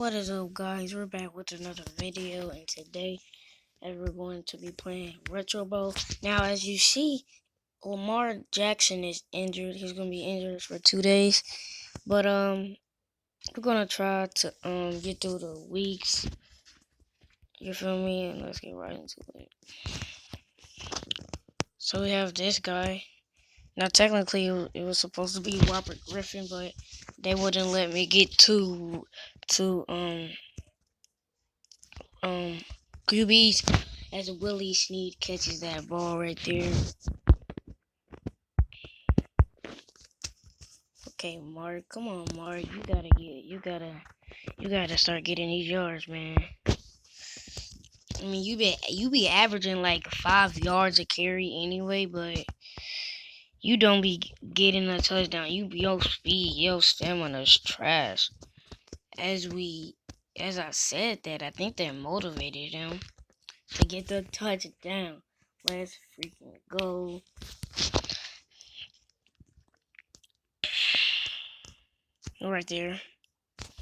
What is up, guys? We're back with another video, and today as we're going to be playing Retro Bowl. Now, as you see, Lamar Jackson is injured. He's gonna be injured for 2 days, but we're gonna try to get through the weeks. You feel me? And let's get right into it. So we have this guy. Now, technically, it was supposed to be Robert Griffin, but they wouldn't let me get to QBs as Willie Snead catches that ball right there. Okay, Mark, come on, Mark. You gotta start getting these yards, man. I mean, you be averaging like 5 yards a carry anyway, but you don't be getting a touchdown. Your speed, your stamina's trash. As I said that, I think that motivated him to get the touchdown. Let's freaking go. Right there.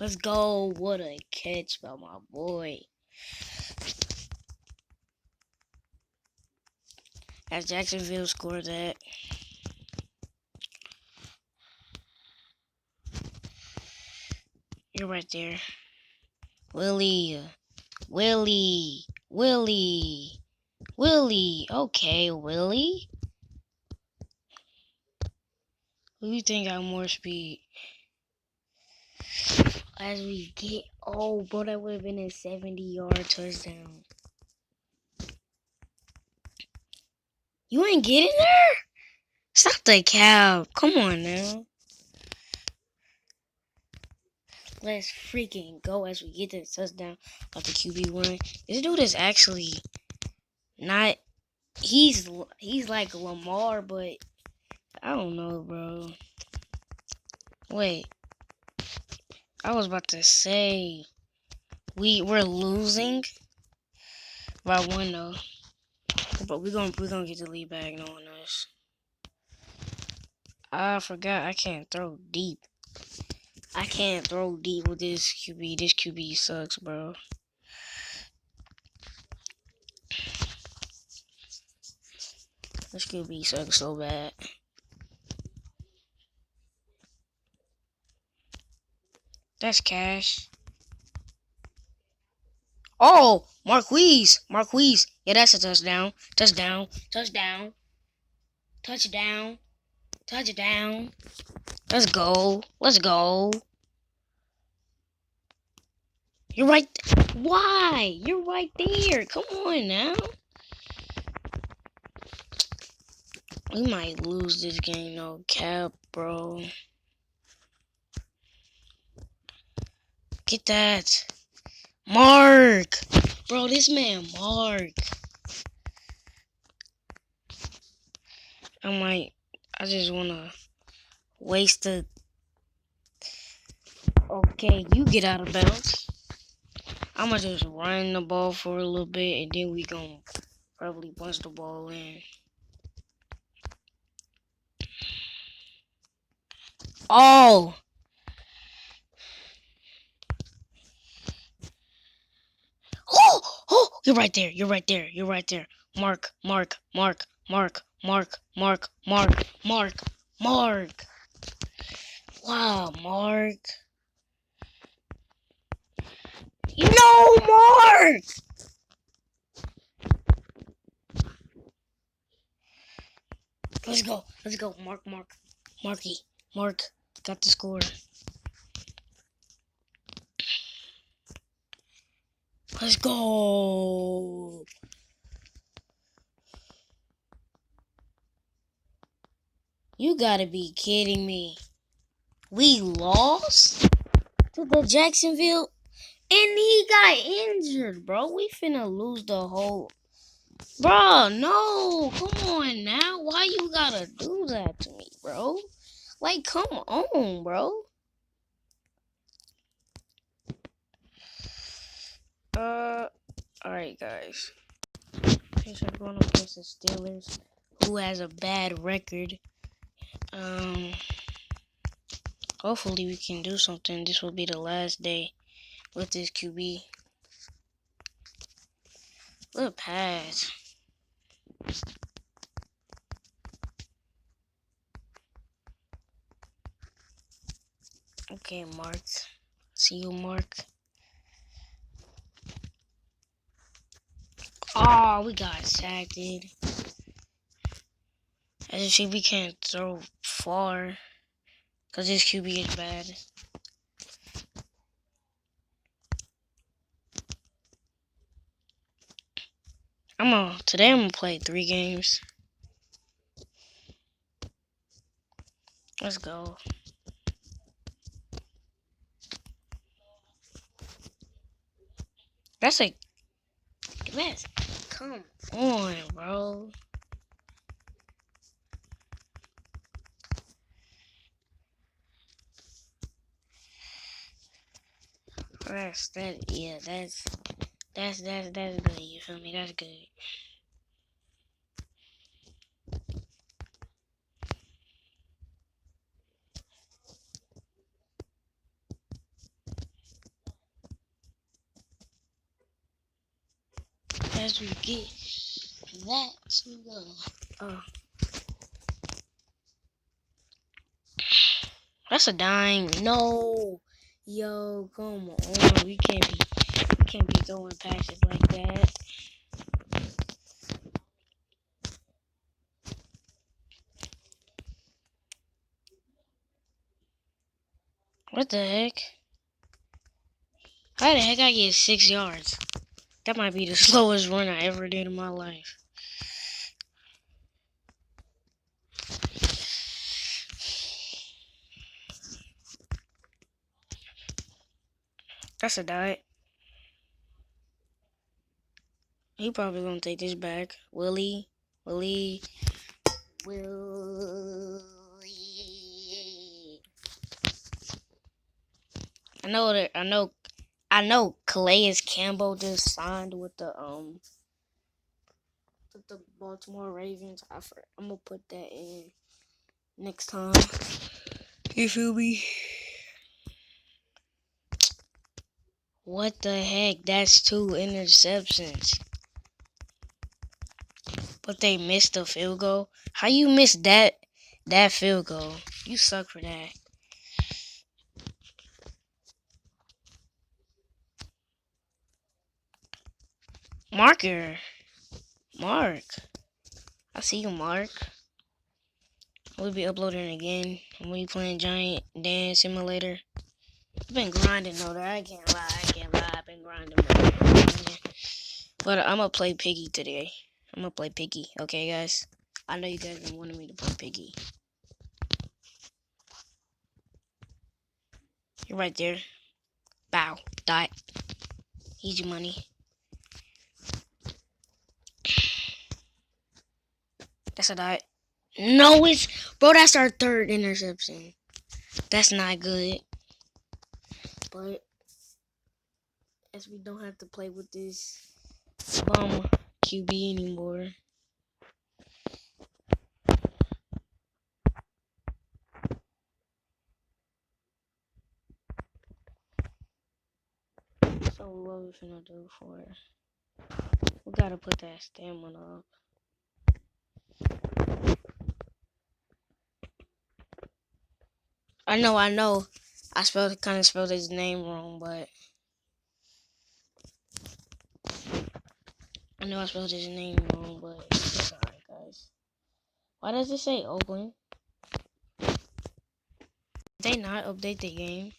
Let's go. What a catch by my boy. As Jacksonville scored that. You're right there. Willie. Willie. Willie. Willie. Okay, Willie. Who do you think got more speed? As we get. Oh, bro, that would have been a 70-yard touchdown. You ain't getting there? Stop the cab. Come on now. Let's freaking go as we get this touchdown off the QB1. This dude is actually not. He's like Lamar, but I don't know, bro. Wait, I was about to say we're losing by one though, but we're gonna get the lead back knowing this. I forgot I can't throw deep. I can't throw deep with this QB. This QB sucks, bro. This QB sucks so bad. That's cash. Oh, Marquise. Yeah, that's a touchdown. Touchdown. Let's go. You're right. Why? You're right there. Come on now. We might lose this game, no cap, bro. Get that. Mark. Bro, this man, Mark. I just want to waste the... Okay, you get out of bounds. I'm going to just run the ball for a little bit, and then we going to probably punch the ball in. Oh! Oh! You're right there. Mark. Wow, Mark. No, Mark! Let's go. Mark got the score. Let's go. You gotta be kidding me. We lost to the Jacksonville, and he got injured, bro. We finna lose the whole... Bro, no. Come on now. Why you gotta do that to me, bro? Like, come on, bro. Alright, guys. Here's we're going up against the Steelers, who has a bad record. Hopefully we can do something. This will be the last day with this QB. Good pass. Okay, Mark. See you, Mark. Oh, we got sacked, dude. As you see, we can't throw far because this QB is bad. Today I'm gonna play 3 games. Let's go. That's a mess. Come on, bro. That's good. You feel me? That's good. As we get that to go. Oh, that's a dime. No, yo, come on. We can't be throwing passes like that. What the heck? How the heck I get 6 yards? That might be the slowest run I ever did in my life. That's a dot. He probably gonna take this back. Will he? Will he? Will he? I know Calais Campbell just signed with the Baltimore Ravens. I'm gonna put that in next time. You feel me? What the heck? That's 2 interceptions. But they missed the field goal. How you missed that field goal? You suck for that. Marker. Mark. I see you, Mark. We'll be uploading again. And we playing Giant Dance Simulator. I've been grinding though. I can't lie. I've been grinding. But I'm gonna play Piggy today. I'm gonna play Piggy. Okay, guys. I know you guys been wanting me to play Piggy. You're right there. Bow. Dot. Easy money. That's a dot. No, bro, that's our 3rd interception. That's not good. But as we don't have to play with this bum QB anymore. So what we finna do for it? We gotta put that stamina up. I know. I kind of spelled his name wrong, but it's alright, guys. Why does it say Oakland? Did they not update the game?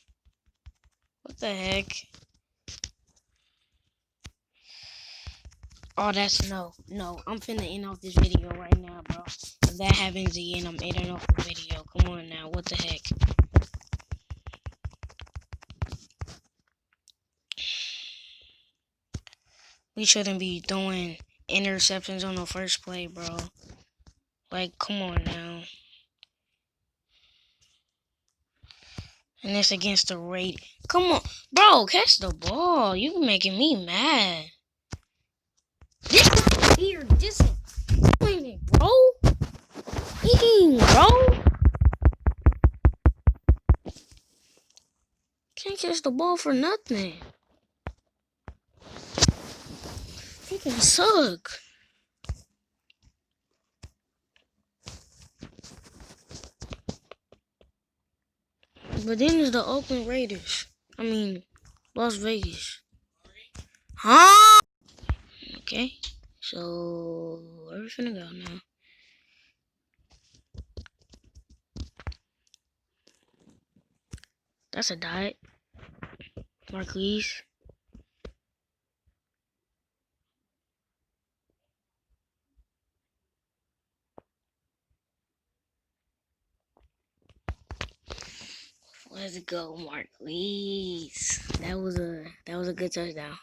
What the heck? Oh, that's no. I'm finna end off this video right now, bro. If that happens again, I'm ending off the video. Come on now, what the heck? We shouldn't be throwing interceptions on the first play, bro. Like, come on now. And it's against the rate. Come on, bro, catch the ball. You making me mad. This here, disappointed, bro. Bro. Can't catch the ball for nothing. Freaking suck. But then there's the Oakland Raiders. I mean, Las Vegas. Huh? Okay. So, where we finna go now? That's a dot. Marquise. Let's go, Marquise. That was a good touchdown.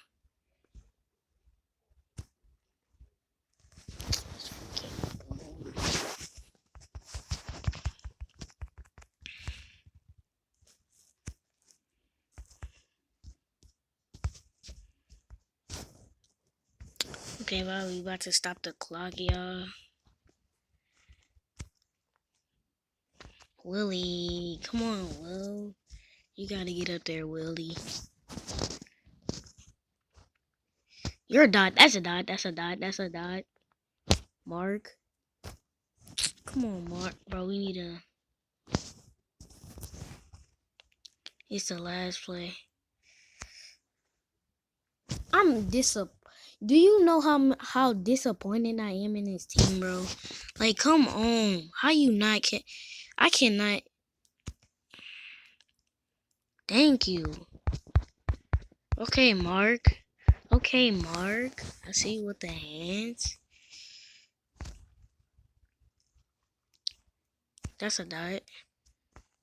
Okay, well, we about to stop the clock, y'all. Willie, come on, Will. You gotta get up there, Willie. You're a dot. That's a dot. That's a dot. That's a dot. Mark. Come on, Mark. Bro, we need a... It's the last play. I'm disappointed. Do you know how disappointed I am in this team, bro? Like, come on. How you not I cannot. Thank you. Okay, Mark. Okay, Mark. I see you with the hands. That's a dot.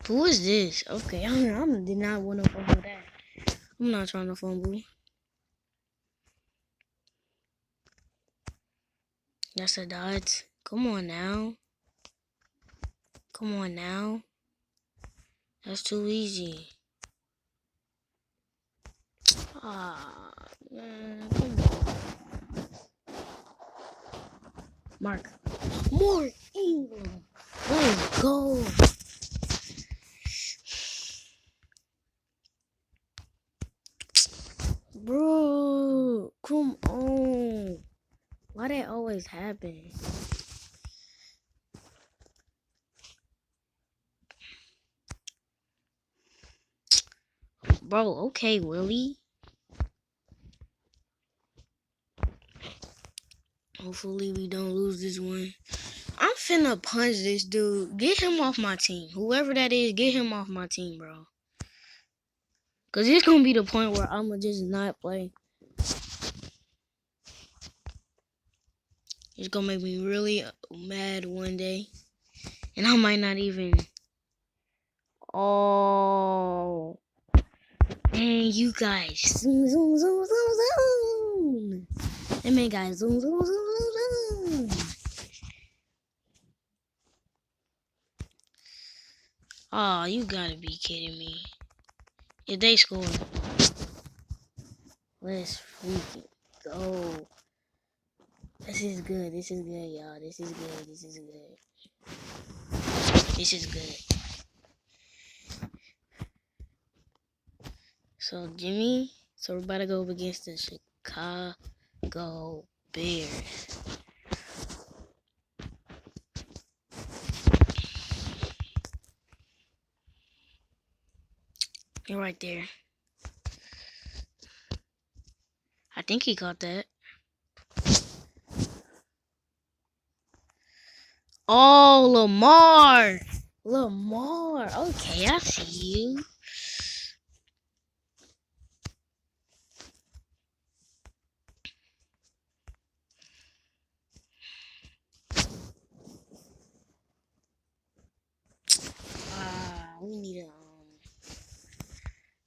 Who is this? Okay, I did not want to fumble that. I'm not trying to fumble. That's a dot. Come on now. Come on now. That's too easy. Ah, man. Come on. Mark. More Ingram. Let's go. Bro, come on. Why that always happen? Bro, okay, Willie. Hopefully we don't lose this one. I'm finna punch this dude. Get him off my team. Whoever that is, get him off my team, bro. Cause it's gonna be the point where I'ma just not play. It's gonna make me really mad one day. And I might not even... Oh... And you guys... Zoom, zoom, zoom, zoom, zoom. And man, guys... Zoom, zoom, zoom, zoom, zoom. Oh, you gotta be kidding me. If they score... Let's freaking go. This is good. This is good, y'all. This is good. This is good. This is good. So, Jimmy. So, we're about to go up against the Chicago Bears. You're right there. I think he caught that. Oh, Lamar. Lamar. Okay, I see you.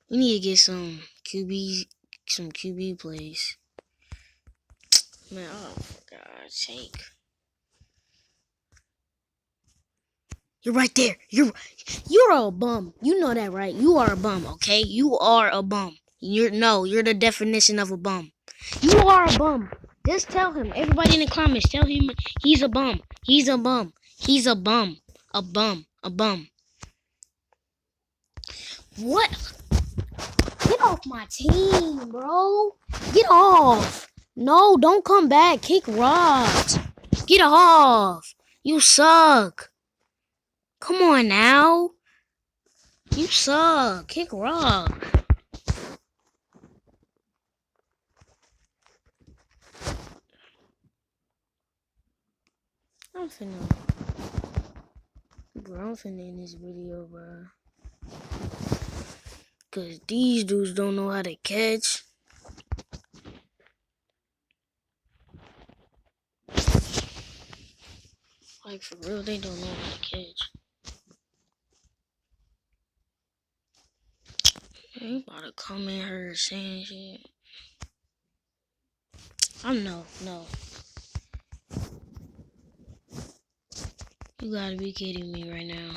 We need to get some QB plays. Man, oh for God's sake. You're right there. You're a bum. You know that, right? You are a bum, okay? You are a bum. You're the definition of a bum. You are a bum. Just tell him. Everybody in the comments, tell him he's a bum. He's a bum. He's a bum. A bum. A bum. What? Get off my team, bro. Get off. No, don't come back. Kick rocks. Get off. You suck. Come on now. You suck. Kick rock. I'm finna end this video, bro. Cause these dudes don't know how to catch. Like, for real, they don't know how to catch. You about to come in here saying shit. No. You gotta be kidding me right now.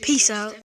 Peace out.